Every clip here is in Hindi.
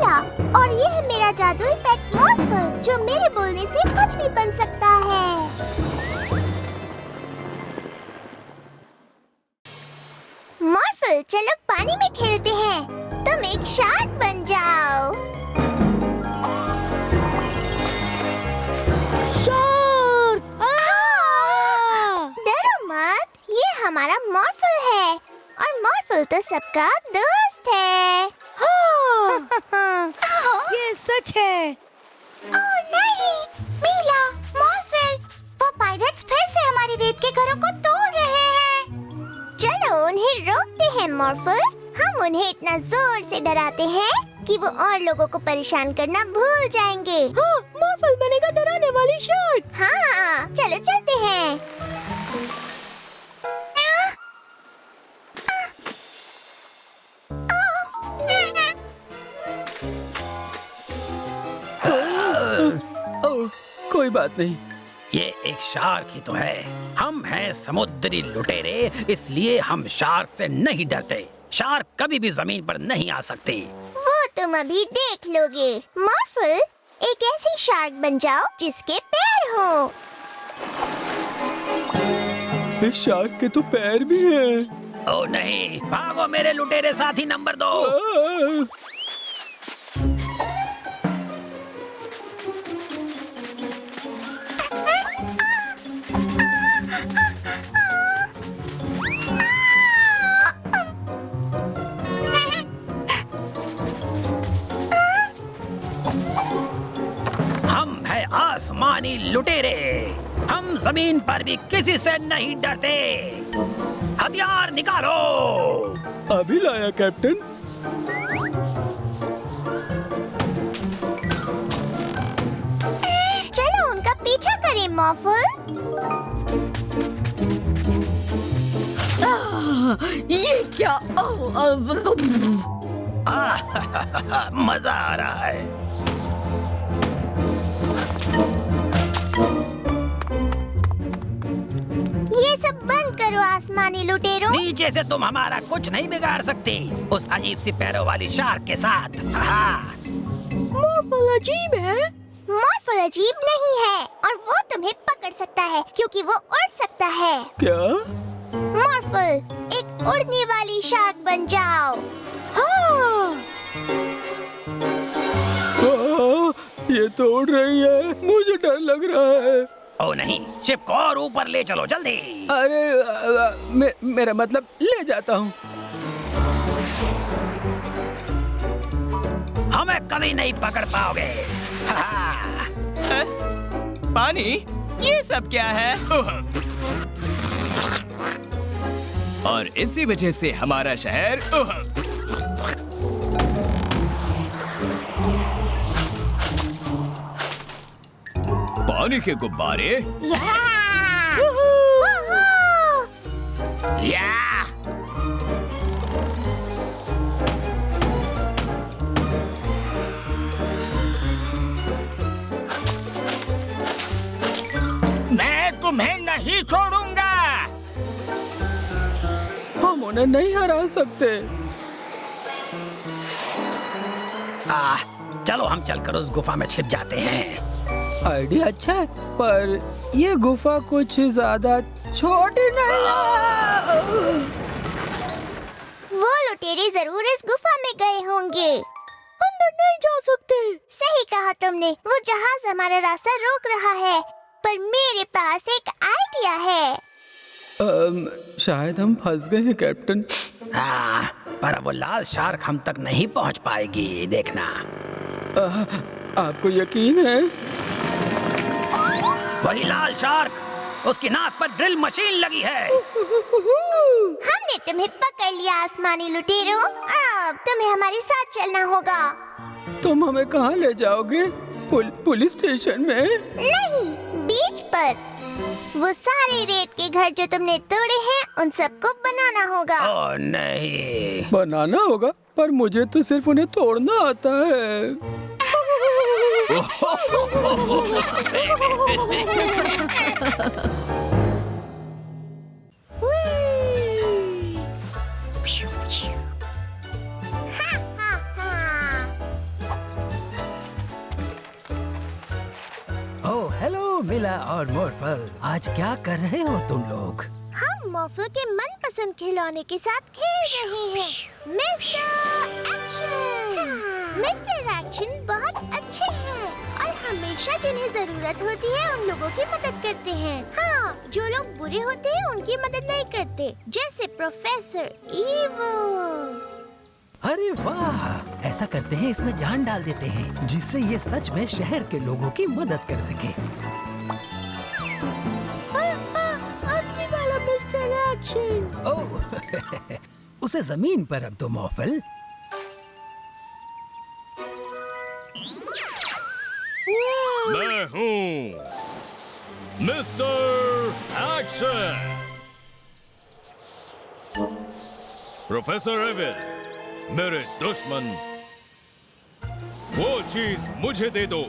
मीला और ये है मेरा जादुई पेट मॉर्फल जो मेरे बोलने से कुछ भी बन सकता है। मॉर्फल चलो पानी में खेलते हैं। तुम एक शार्क बन जाओ। शार्क! डरो मत, ये हमारा मॉर्फल है और मॉर्फल तो सबका दोस्त है। ये सच है। ओह नहीं, मीला, मॉर्फल, वो पायरेट्स फिर से हमारी रेत के घरों को तोड़ रहे हैं। चलो उन्हें रोकते हैं मॉर्फल। हम उन्हें इतना जोर से डराते हैं कि वो और लोगों को परेशान करना भूल जाएंगे। हाँ, मॉर्फल बनेगा डराने वाली शार्क। हाँ, चलो चलते हैं। ओह, कोई बात नहीं। ये एक शार्क ही तो है। हम हैं समुद्री लुटेरे, इसलिए हम शार्क से नहीं डरते। शार्क कभी भी जमीन पर नहीं आ सकती। वो तुम अभी देख लोगे। मॉर्फल, एक ऐसी शार्क बन जाओ जिसके पैर हो। इस शार्क के तो पैर भी हैं। ओ नहीं, भागो मेरे लुटेरे साथी नंबर 2। हम हैं आसमानी लुटेरे। हम जमीन पर भी किसी से नहीं डरते। हथियार निकालो। अभी लाया कैप्टन। चलो उनका पीछा करें मॉर्फल। ये क्या? मजा आ रहा है। ये सब बंद करो आसमानी लुटेरों। नीचे से तुम हमारा कुछ नहीं बिगाड़ सकती उस अजीब सी पैरों वाली शार्क के साथ। मॉर्फल अजीब है। मॉर्फल अजीब नहीं है और वो तुम्हें पकड़ सकता है क्योंकि वो उड़ सकता है। क्या? मॉर्फल, एक उड़ने वाली शार्क बन जाओ। हाँ। ये तो उड़ रही है। मुझे डर लग रहा है। ओ नहीं, शिप को और ऊपर ले चलो जल्दी। अरे मेरा मतलब ले जाता हूँ। हमें कभी नहीं पकड़ पाओगे। पानी? ये सब क्या है? और इसी वजह से हमारा शहर पानी के गुब्बारे। या! मैं तुम्हें नहीं छोड़ूंगा। हम उन्हें नहीं हरा सकते। चलो हम चलकर उस गुफा में छिप जाते हैं। आइडिया अच्छा है, पर ये गुफा कुछ ज्यादा छोटी नहीं है। वो लुटेरे जरूर इस गुफा में गए होंगे। अंदर नहीं जा सकते। सही कहा तुमने। वो जहाज हमारा रास्ता रोक रहा है, पर मेरे पास एक आइडिया है। शायद हम फंस गए हैं कैप्टन। पर वो लाल शार्क हम तक नहीं पहुंच पाएगी, देखना। आपको यकीन है? वही लाल शार्क, उसकी नाक पर ड्रिल मशीन लगी है। हमने तुम्हें पकड़ लिया आसमानी लुटेरों। अब तुम्हें हमारे साथ चलना होगा। तुम हमें कहाँ ले जाओगे? पुलिस स्टेशन में? नहीं, बीच पर। वो सारे रेत के घर जो तुमने तोड़े हैं, उन सबको बनाना होगा। ओ नहीं। बनाना होगा, पर मुझे तो सिर्फ उन्हें तोड़ना आता है। मिला और मोरफल, आज क्या कर रहे हो तुम लोग? हम मोफल के मनपसंद खिलौने के साथ खेल रहे हैं, मिस्टर एक्शन। मिस्टर एक्शन बहुत अच्छे हैं और हमेशा जिन्हें जरूरत होती है उन लोगों की मदद करते हैं। हाँ, जो लोग बुरे होते हैं उनकी मदद नहीं करते, जैसे प्रोफेसर ईवल। अरे वाह, ऐसा करते हैं, इसमें जान डाल देते हैं जिससे ये सच में शहर के लोगों की मदद कर सके। असली वाला मिस्टर एक्शन। ओह, उसे जमीन पर रख दो मोफल। मैं हूँ मिस्टर एक्शन। प्रोफेसर एविल, मेरे दुश्मन, वो चीज मुझे दे दो।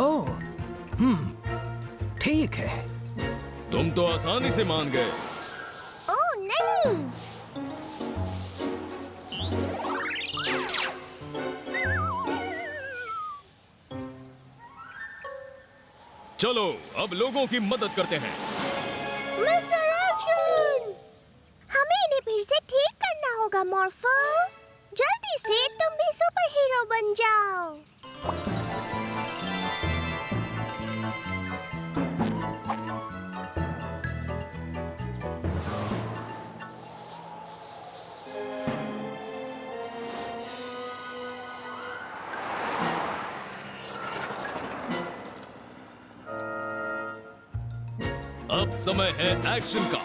ओह, ठीक है। तुम तो आसानी से मान गए। ओह नहीं, चलो अब लोगों की मदद करते हैं। मिस्टर एक्शन, हमें इन्हें फिर से ठीक करना होगा मॉर्फल। जल्दी से तुम भी सुपर हीरो बन जाओ। अब समय है एक्शन का।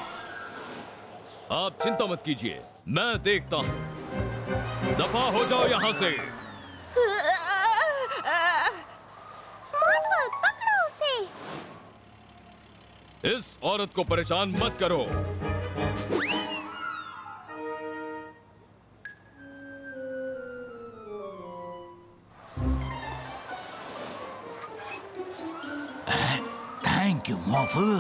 आप चिंता मत कीजिए, मैं देखता हूँ। दफा हो जाओ यहाँ से। मॉर्फल, पकड़ो उसे। इस औरत को परेशान मत करो। थैंक यू मोफल।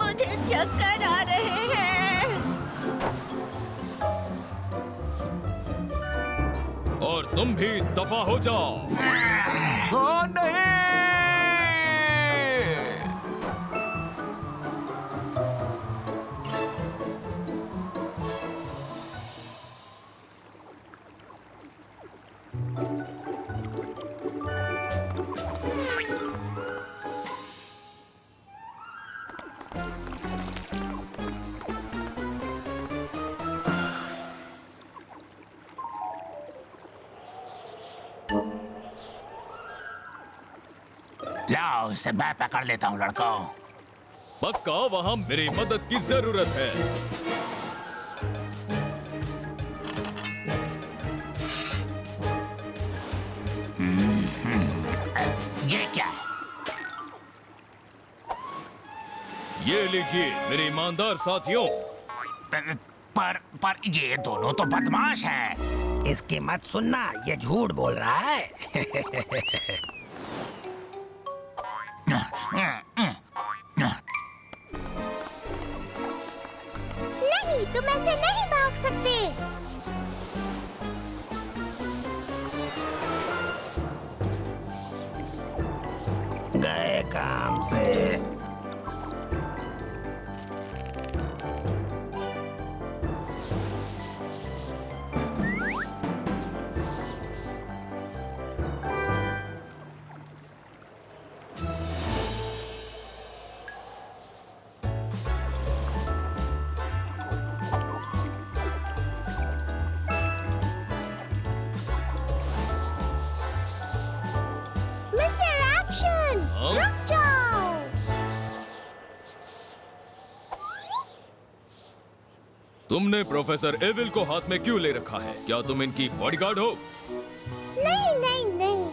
मुझे चक्कर आ रहे हैं। और तुम भी दफा हो जाओ। ओ नहीं! लाओ, इसे मैं पकड़ लेता हूँ लड़कों। पक्का वहाँ मेरी मदद की जरूरत है। ये क्या है? ये लीजिए मेरे ईमानदार साथियों। पर ये दोनों तो बदमाश हैं। इसकी मत सुनना, ये झूठ बोल रहा है। नहीं, तुम ऐसे नहीं भाग सकते। गए काम से। मिस्टर एक्शन, रुक जाओ। तुमने प्रोफेसर एविल को हाथ में क्यों ले रखा है? क्या तुम इनकी बॉडीगार्ड हो? नहीं नहीं नहीं,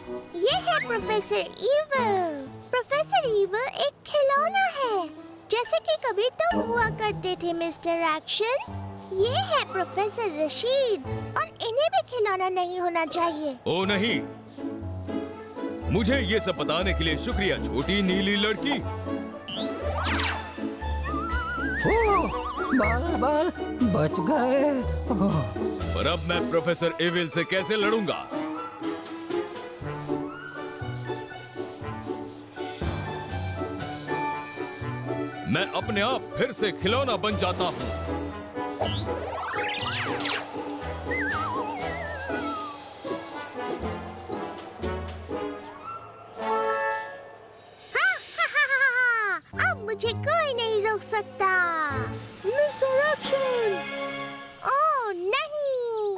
ये है प्रोफेसर ईवल। प्रोफेसर ईवल एक खिलौना है, जैसे कि कभी तुम हुआ करते थे मिस्टर एक्शन। ये है प्रोफेसर रशीद और इन्हें भी खिलौना नहीं होना चाहिए। ओ नहीं, मुझे ये सब बताने के लिए शुक्रिया छोटी नीली लड़की। ओह, बाल बाल बच गए। ओह, पर अब मैं प्रोफेसर एविल से कैसे लड़ूंगा? मैं अपने आप फिर से खिलौना बन जाता हूँ। अब मुझे कोई नहीं रोक सकता। Resurrection! ओह नहीं!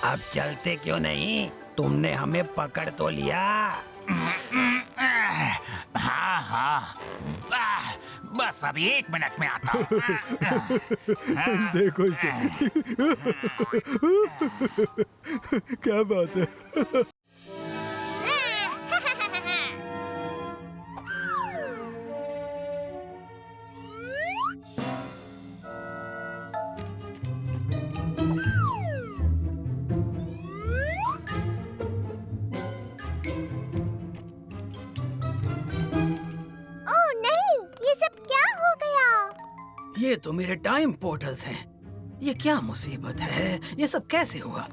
अब चलते क्यों नहीं? तुमने हमें पकड़ तो लिया। हाँ हाँ, बस अभी 1 मिनट में आता हूँ। देखो इसे। क्या बात है? ओह नहीं! ये सब क्या हो गया? ये तो मेरे टाइम पोर्टल्स हैं। ये क्या मुसीबत है? ये सब कैसे हुआ?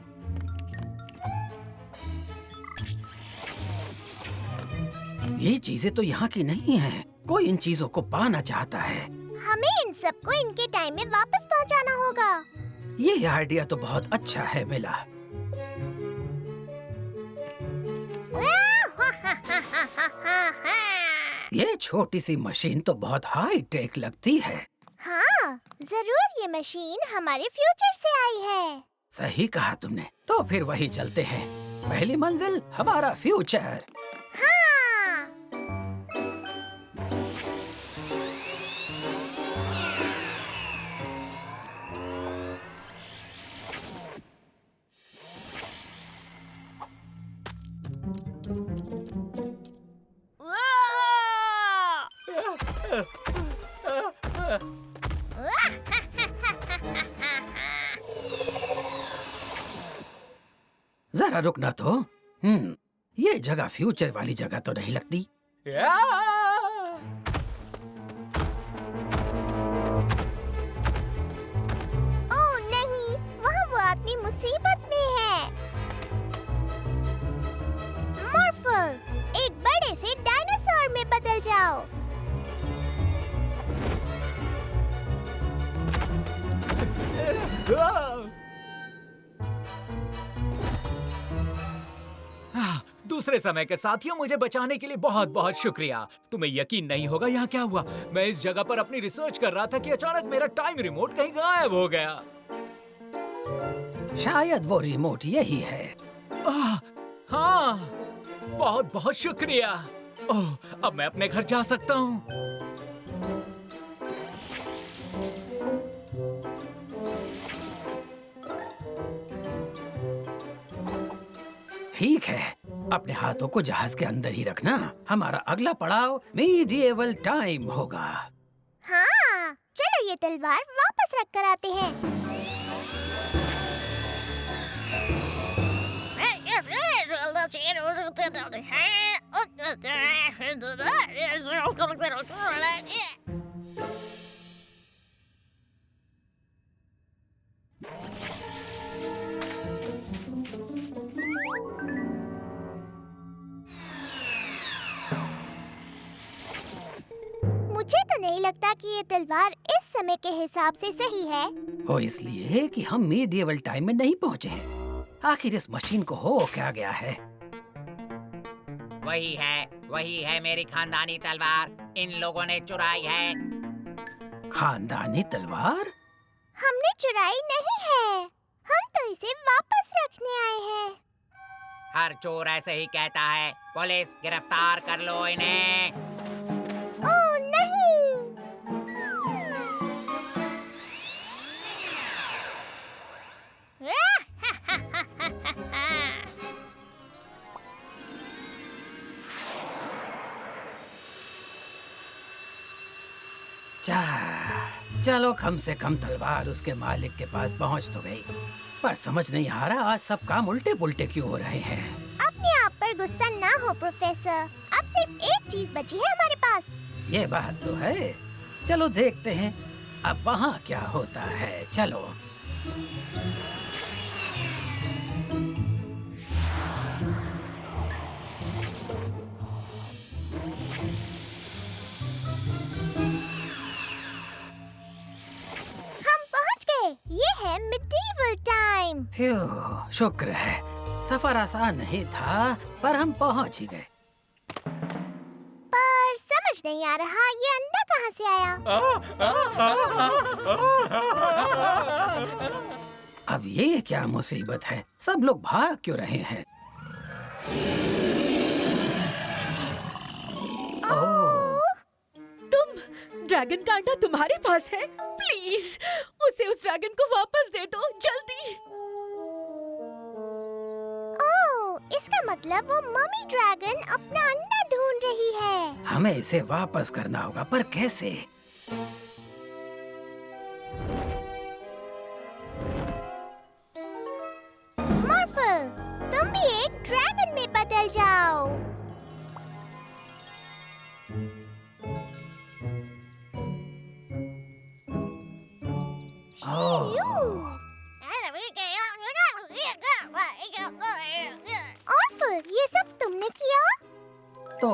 ये चीजें तो यहाँ की नहीं हैं। कोई इन चीजों को पाना चाहता है। हमें इन सबको इनके टाइम में वापस पहुंचाना होगा। ये आइडिया तो बहुत अच्छा है मिला। ये छोटी सी मशीन तो बहुत हाई टेक लगती है। हाँ, जरूर ये मशीन हमारे फ्यूचर से आई है। सही कहा तुमने। तो फिर वही चलते हैं। पहली मंजिल हमारा फ्यूचर। हाँ। जरा रुकना तो। ये जगह फ्यूचर वाली जगह तो नहीं लगती। ओह नहीं, वहाँ वो आदमी मुसीबत में है। मॉर्फल, एक बड़े से डायनासोर में बदल जाओ। दूसरे समय के साथियों, मुझे बचाने के लिए बहुत बहुत शुक्रिया। तुम्हें यकीन नहीं होगा यहाँ क्या हुआ। मैं इस जगह पर अपनी रिसर्च कर रहा था कि अचानक मेरा टाइम रिमोट कहीं गायब हो गया। शायद वो रिमोट यही है। हाँ, बहुत बहुत शुक्रिया। ओह, अब मैं अपने घर जा सकता हूँ। ठीक है, अपने हाथों को जहाज के अंदर ही रखना। हमारा अगला पड़ाव मीडिएवल टाइम होगा। हाँ, चलो ये तलवार वापस रख कर आते हैं। मुझे तो नहीं लगता कि ये तलवार इस समय के हिसाब से सही है। वो इसलिए कि हम मीडिएवल टाइम में नहीं पहुँचे हैं। आखिर इस मशीन को हो क्या गया है? वही है मेरी खानदानी तलवार। इन लोगों ने चुराई है। खानदानी तलवार? हमने चुराई नहीं है, हम तो इसे वापस रखने आए हैं। हर चोर ऐसे ही कहता है। पुलिस, गिरफ्तार कर लो इन्हें। ओह नहीं! चलो, कम से कम तलवार उसके मालिक के पास पहुंच तो गई। पर समझ नहीं आ रहा आज सब काम उल्टे पुल्टे क्यों हो रहे हैं। अपने आप पर गुस्सा ना हो प्रोफेसर, अब सिर्फ एक चीज बची है हमारे पास। ये बात तो है। चलो देखते हैं अब वहाँ क्या होता है। चलो। हम पहुंच गए। ये है मिडीवल टाइम। फ्यू, शुक्र है। सफर आसान नहीं था पर हम पहुंच ही गए। पर समझ नहीं आ रहा ये अंडा कहाँ से आया। अब ये क्या मुसीबत है? सब लोग भाग क्यों रहे हैं? ड्रैगन का अंडा तुम्हारे पास है? प्लीज उसे उस ड्रैगन को वापस दे दो, जल्दी। ओह, इसका मतलब वो मम्मी ड्रैगन अपना अंडा ढूंढ रही है। हमें इसे वापस करना होगा, पर कैसे? मॉर्फल, तुम भी एक ड्रैगन में बदल जाओ। मॉर्फल, ये सब तुमने किया? तो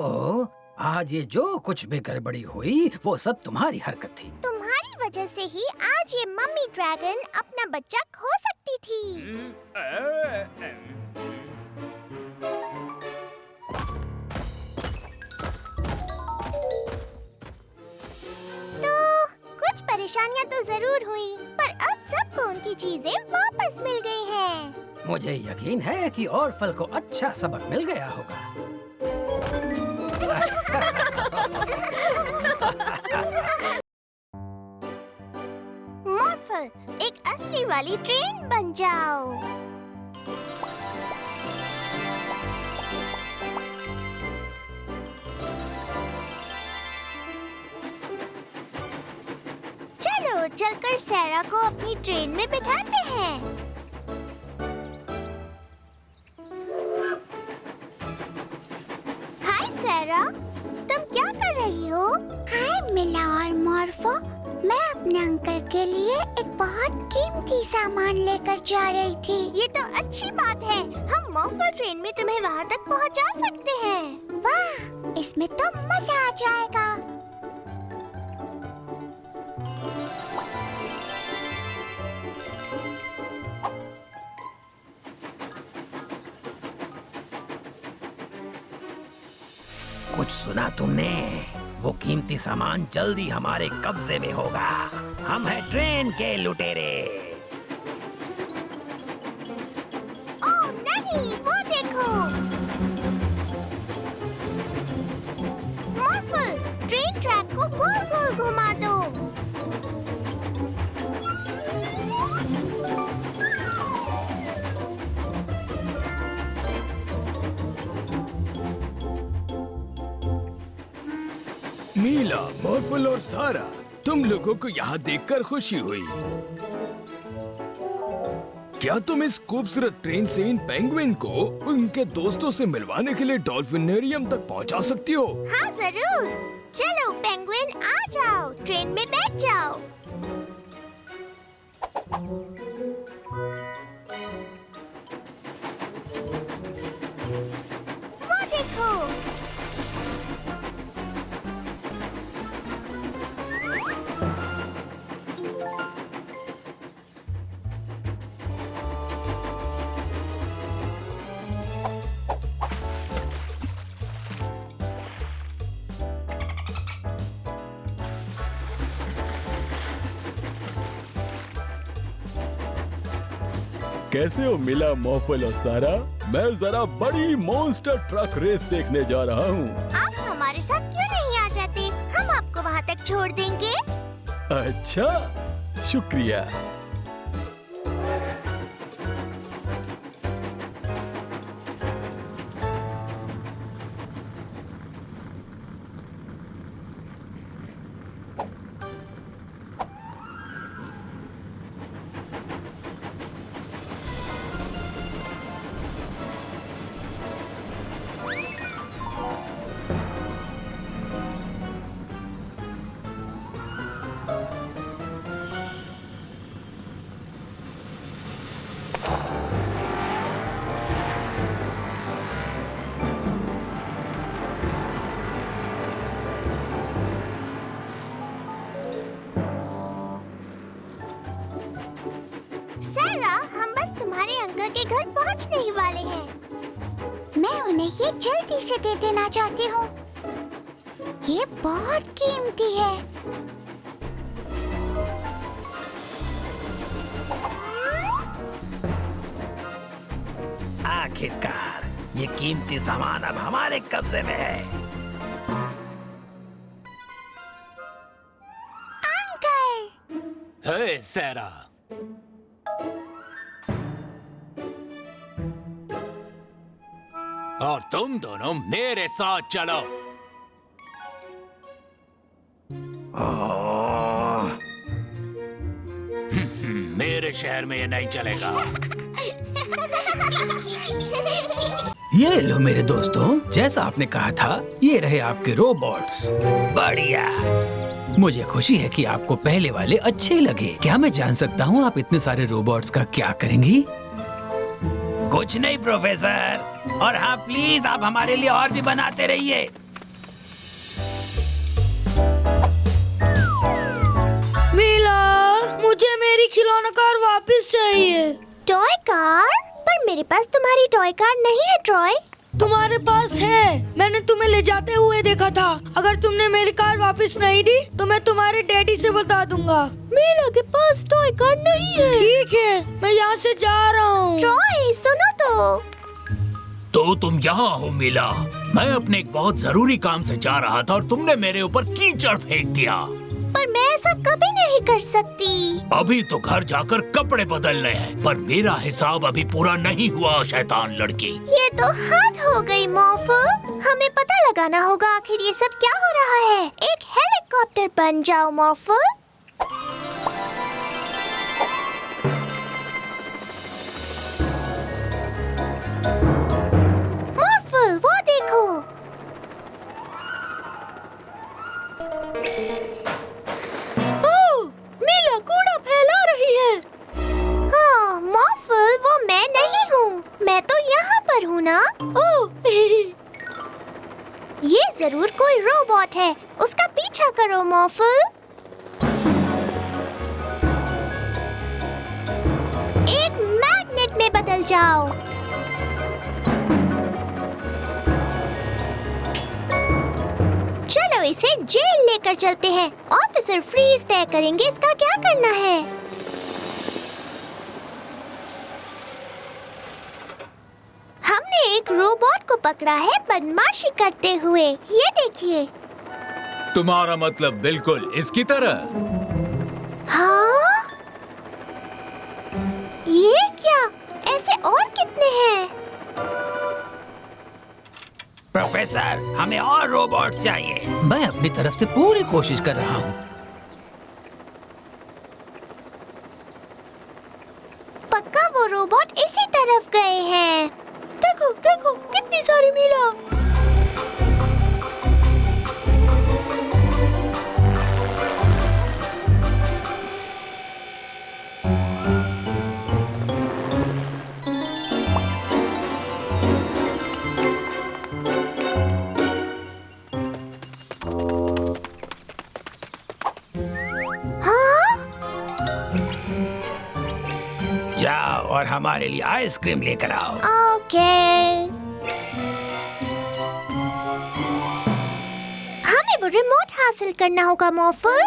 आज ये जो कुछ भी गड़बड़ी हुई वो सब तुम्हारी हरकत थी। तुम्हारी वजह से ही आज ये मम्मी ड्रैगन अपना बच्चा खो सकती थी। तो कुछ परेशानियां तो जरूर हुई, पर अब सबको उनकी चीजें वापस मिल गई हैं। मुझे यकीन है कि ऑर्फल को अच्छा सबक मिल गया होगा। मॉर्फल, एक असली वाली ट्रेन बन जाओ। चलो चलकर सैरा को अपनी ट्रेन में बिठाते हैं। हाय सैरा, तुम क्या कर रही हो? हाय मिला और मॉर्फो, मैं अपने अंकल के लिए एक बहुत कीमती सामान लेकर जा रही थी। ये तो अच्छी बात है। हम मॉर्फो ट्रेन में तुम्हें वहाँ तक पहुँचा सकते हैं। वाह, इसमें तो मजा आ जाएगा। कुछ सुना तुमने? वो कीमती सामान जल्दी हमारे कब्जे में होगा। हम हैं ट्रेन के लुटेरे। ओह नहीं, वो देखो। मॉर्फल, ट्रेन ट्रैक को गोल गोल घुमा दो। मीला, मॉर्फल और सारा, तुम लोगों को यहाँ देखकर खुशी हुई। क्या तुम इस खूबसूरत ट्रेन से इन पेंगुइन को उनके दोस्तों से मिलवाने के लिए डॉल्फिनेरियम तक पहुँचा सकती हो? हाँ जरूर। चलो पेंगुइन, आ जाओ, ट्रेन में बैठ जाओ। वो देखो। कैसे हो मिला, मॉर्फल और सारा? मैं जरा बड़ी मॉन्स्टर ट्रक रेस देखने जा रहा हूँ। आप हमारे साथ क्यों नहीं आ जाते? हम आपको वहाँ तक छोड़ देंगे। अच्छा, शुक्रिया। के घर पहुंचने ही वाले हैं। मैं उन्हें ये जल्दी से दे देना चाहती हूँ। ये बहुत कीमती है। आखिरकार ये कीमती सामान अब हमारे कब्जे में है। अंकल, हे ज़ेरा, और तुम दोनों मेरे साथ चलो। ओह, मेरे शहर में ये नहीं चलेगा। ये लो मेरे दोस्तों, जैसा आपने कहा था, ये रहे आपके रोबोट्स। बढ़िया। मुझे खुशी है कि आपको पहले वाले अच्छे लगे। क्या मैं जान सकता हूँ आप इतने सारे रोबोट्स का क्या करेंगी? कुछ नहीं प्रोफेसर। और हाँ, प्लीज आप हमारे लिए और भी बनाते रहिए। मीला, मुझे मेरी खिलौना कार वापस चाहिए। Toy car? पर मेरे पास तुम्हारी टॉय कार नहीं है ट्रॉय। तुम्हारे पास है, मैंने तुम्हें ले जाते हुए देखा था। अगर तुमने मेरी कार वापस नहीं दी तो मैं तुम्हारे डैडी से बता दूंगा। मीला के पास टॉय कार नहीं है। ठीक है, मैं यहाँ से जा रहा हूँ। ट्रॉय सुनो तो तुम यहाँ हो मीला? मैं अपने एक बहुत जरूरी काम से जा रहा था और तुमने मेरे ऊपर कीचड़ फेंक दिया। पर मैं ऐसा कभी नहीं कर सकती। अभी तो घर जाकर कपड़े बदलने हैं, पर मेरा हिसाब अभी पूरा नहीं हुआ शैतान लड़की। ये तो हद हो गई मॉर्फल। हमें पता लगाना होगा आखिर ये सब क्या हो रहा है। एक हेलीकॉप्टर बन जाओ मॉर्फल। मॉर्फल, वो देखो। मीला कूड़ा फैला रही है। हाँ मॉर्फल, वो मैं नहीं हूँ। मैं तो यहाँ पर हूँ ना। ओह, ये जरूर कोई रोबोट है। उसका पीछा करो मॉर्फल। एक मैग्नेट में बदल जाओ। चलो इसे जेल लेकर चलते हैं। ऑफिसर फ्रीज तय करेंगे इसका क्या करना है। हमने एक रोबोट को पकड़ा है बदमाशी करते हुए। ये देखिए। तुम्हारा मतलब बिल्कुल इसकी तरह? हाँ? ये क्या? ऐसे और कितने हैं? प्रोफेसर, हमें और रोबोट्स चाहिए। मैं अपनी तरफ से पूरी कोशिश कर रहा हूँ। पक्का वो रोबोट इसी तरफ गए हैं। देखो देखो कितनी सारी मीला। जाओ और हमारे लिए आइसक्रीम लेकर आओ। ओके। हमें वो रिमोट हासिल करना होगा मॉर्फल।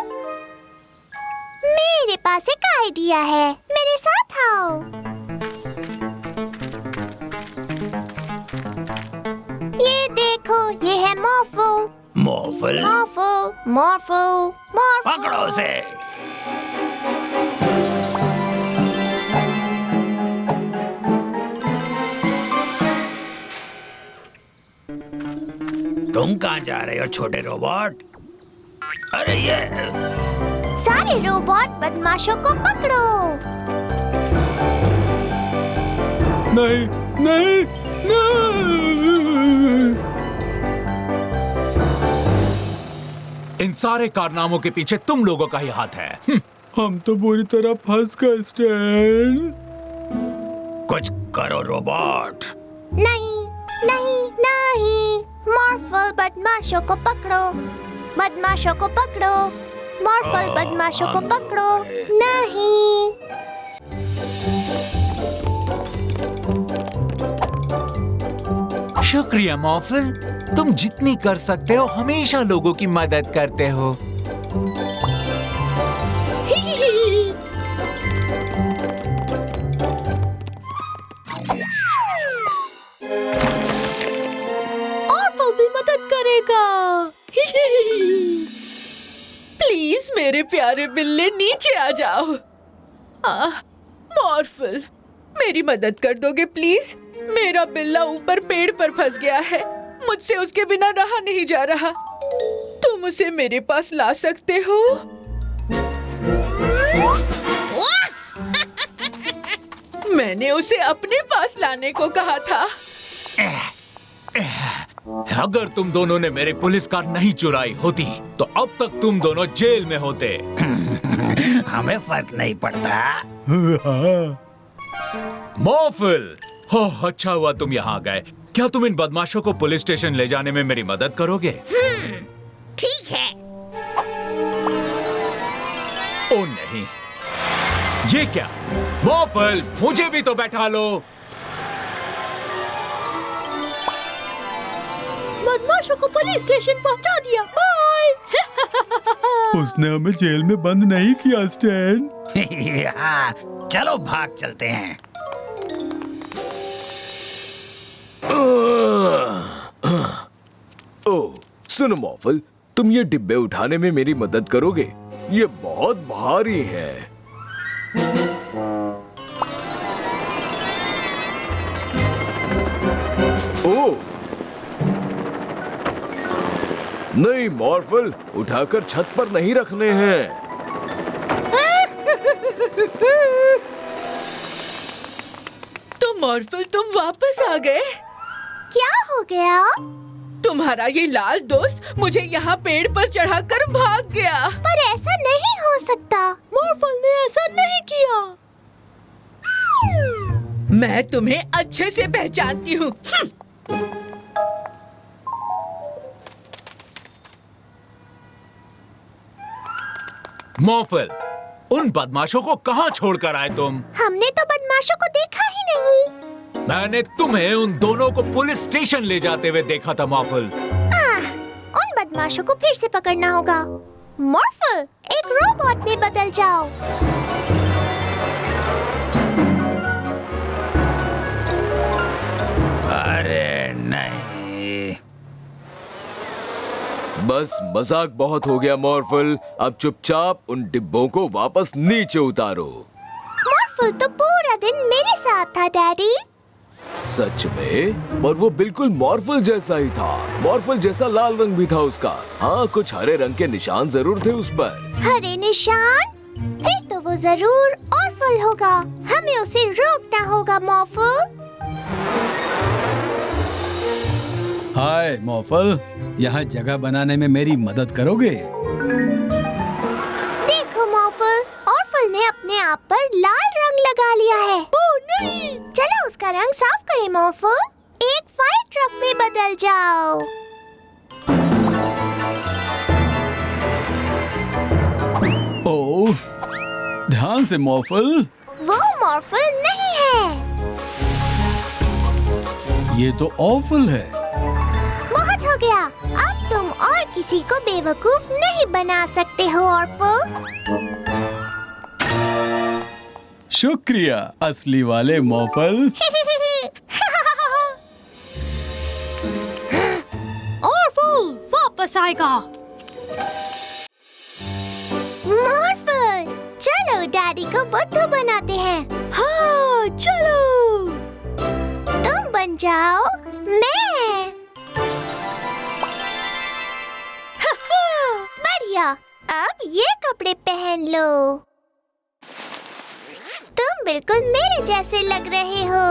मेरे पास एक आइडिया है। मेरे साथ आओ। ये देखो, ये है मॉर्फल। मॉर्फल? मॉर्फल, मॉर्फल, मॉर्फल। पकड़ो उसे। तुम कहाँ जा रहे हो छोटे रोबोट? अरे ये सारे रोबोट बदमाशों को पकड़ो। नहीं नहीं नहीं। इन सारे कारनामों के पीछे तुम लोगों का ही हाथ है। हम तो बुरी तरह फंस गए स्टैन। कुछ करो रोबोट। नहीं नहीं नहीं। मॉर्फल, बदमाशों को पकड़ो। बदमाशों को पकड़ो। मॉर्फल, बदमाशों को पकड़ो। नहीं। शुक्रिया मॉर्फल, तुम जितनी कर सकते हो हमेशा लोगों की मदद करते हो। ऑर्फल भी मदद करेगा। प्लीज मेरे प्यारे बिल्ले नीचे आ जाओ। मॉर्फल, मेरी मदद कर दोगे प्लीज? मेरा बिल्ला ऊपर पेड़ पर फंस गया है, मुझसे उसके बिना रहा नहीं जा रहा। तुम उसे मेरे पास ला सकते हो? मैंने उसे अपने पास लाने को कहा था। अगर तुम दोनों ने मेरी पुलिस कार नहीं चुराई होती तो अब तक तुम दोनों जेल में होते। हमें फर्क नहीं पड़ता। मॉर्फल, अच्छा हुआ तुम यहाँ आ गए। क्या तुम इन बदमाशों को पुलिस स्टेशन ले जाने में मेरी मदद करोगे? ठीक है। ओ नहीं, ये क्या? मॉर्फल, मुझे भी तो बैठा लो। बदमाशों को पुलिस स्टेशन पहुंचा दिया। बाय। उसने हमें जेल में बंद नहीं किया स्टैन। हाँ, चलो भाग चलते हैं। ओह, सुनो मॉर्फल, तुम ये डिब्बे उठाने में मेरी मदद करोगे? ये बहुत भारी है। ओह नहीं मॉर्फल, उठाकर छत पर नहीं रखने हैं। तो मॉर्फल, तुम वापस आ गए? क्या हो गया? तुम्हारा ये लाल दोस्त मुझे यहाँ पेड़ पर चढ़ाकर भाग गया। पर ऐसा नहीं हो सकता। मॉर्फल ने ऐसा नहीं किया। मैं तुम्हें अच्छे से पहचानती हूँ। मॉर्फल, उन बदमाशों को कहाँ छोड़कर आए तुम? हमने तो बदमाशों को देखा ही नहीं। मैंने तुम्हें उन दोनों को पुलिस स्टेशन ले जाते हुए देखा था मॉर्फल। उन बदमाशों को फिर से पकड़ना होगा। मॉर्फल, एक रोबोट में बदल जाओ। अरे नहीं। बस मजाक बहुत हो गया मॉर्फल, अब चुपचाप उन डिब्बों को वापस नीचे उतारो। मॉर्फल तो पूरा दिन मेरे साथ था डैडी। सच में? पर वो बिल्कुल मॉर्फल जैसा ही था। मॉर्फल जैसा लाल रंग भी था उसका। हाँ, कुछ हरे रंग के निशान जरूर थे उस पर। हरे निशान? फिर तो वो जरूर ऑर्फल होगा। हमें उसे रोकना होगा मॉर्फल। हाय मॉर्फल, यहाँ जगह बनाने में मेरी मदद करोगे? देखो मॉर्फल, ऑर्फल ने अपने आप पर लाल रंग लगा लिया है। ओह नहीं! चलो उसका रंग साफ करें मॉर्फल। एक फायर ट्रक में बदल जाओ। ओह, ध्यान से मॉर्फल। वो मॉर्फल नहीं है। ये तो ऑफल है। बहुत हो गया। अब तुम और किसी को बेवकूफ नहीं बना सकते हो ऑर्फल। शुक्रिया असली वाले मॉर्फल। ऑर्फल वापस आएगा। मॉर्फल, चलो डैडी को बुद्धू बनाते हैं। हाँ, चलो। तुम बन जाओ मैं। बढ़िया, अब ये कपड़े पहन लो। तुम बिल्कुल मेरे जैसे लग रहे हो।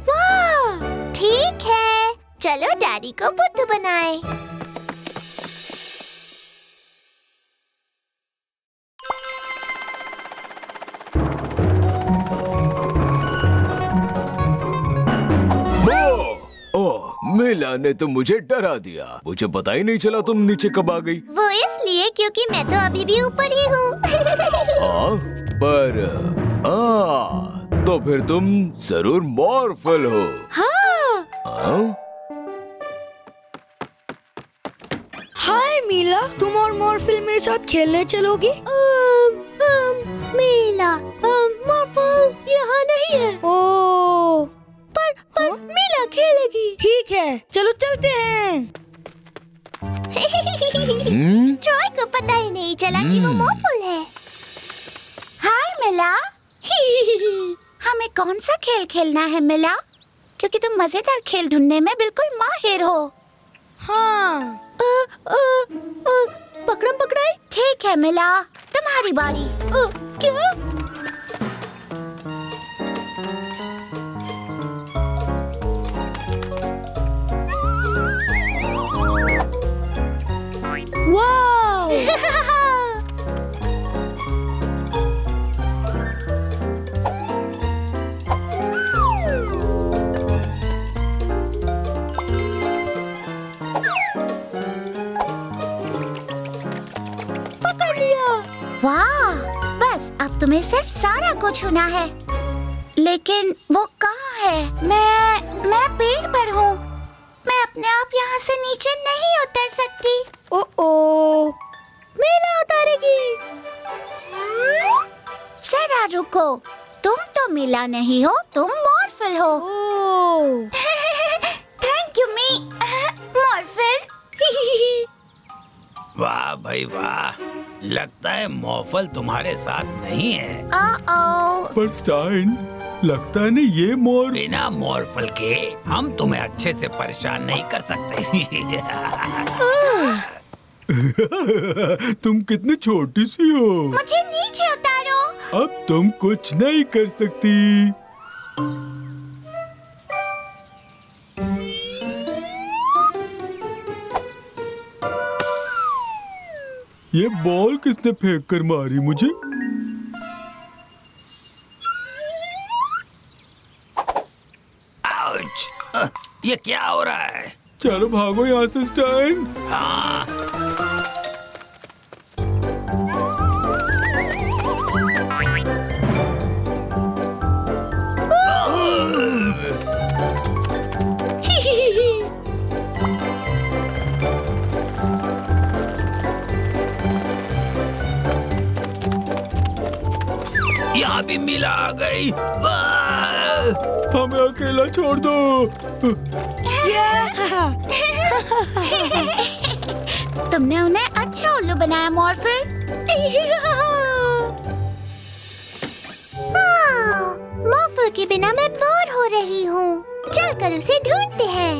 वाह! ठीक है, चलो डैडी को बुद्धू बनाए। ओह, मिला ने तो मुझे डरा दिया। मुझे पता ही नहीं चला तुम नीचे कब आ गई। वो इसलिए क्योंकि मैं तो अभी भी ऊपर ही हूँ। तो फिर तुम जरूर मॉर्फल हो। हाँ। और मॉर्फल मेरे साथ खेलने चलोगी? मीला, मॉर्फल यहाँ नहीं है। ओह, पर मीला खेलेगी। ठीक है, चलो चलते हैं। ट्रॉय को पता ही नहीं चला कि वो मॉर्फल है। हाय मिला। हमें कौन सा खेल खेलना है मिला? क्योंकि तुम मजेदार खेल ढूंढने में बिल्कुल माहिर हो। हाँ। पकड़म पकड़ाई। ठीक है मिला, तुम्हारी बारी। क्या? वाओ! पकड़ लिया। वाह, बस अब तुम्हें सिर्फ सारा को छूना है। लेकिन वो कहाँ है? मैं पेड़ पर हूँ। मैं अपने आप यहाँ से नीचे नहीं उतर सकती। ओ, मेला उतारेगी। जरा रुको, तुम तो मिला नहीं हो, तुम मॉर्फल हो। ओह, थैंक यू मी मॉर्फल। वाह भाई वाह, लगता है मॉर्फल तुम्हारे साथ नहीं है। पर स्टाइन, लगता है ना ये बिना मॉर्फल के हम तुम्हें अच्छे से परेशान नहीं कर सकते। तुम कितनी छोटी सी हो। मुझे नीचे उतारो। अब तुम कुछ नहीं कर सकती। ये बॉल किसने फेंक कर मारी मुझे? आउच! ये क्या हो रहा है? चलो भागो यहाँ से स्टाइन। हाँ। यहाँ भी मिला आ गई। हमें अकेला छोड़ दो। तुमने उन्हें अच्छा उल्लू बनाया मॉर्फल। मॉर्फल के बिना मैं बोर हो रही हूँ। चलकर उसे ढूंढते हैं।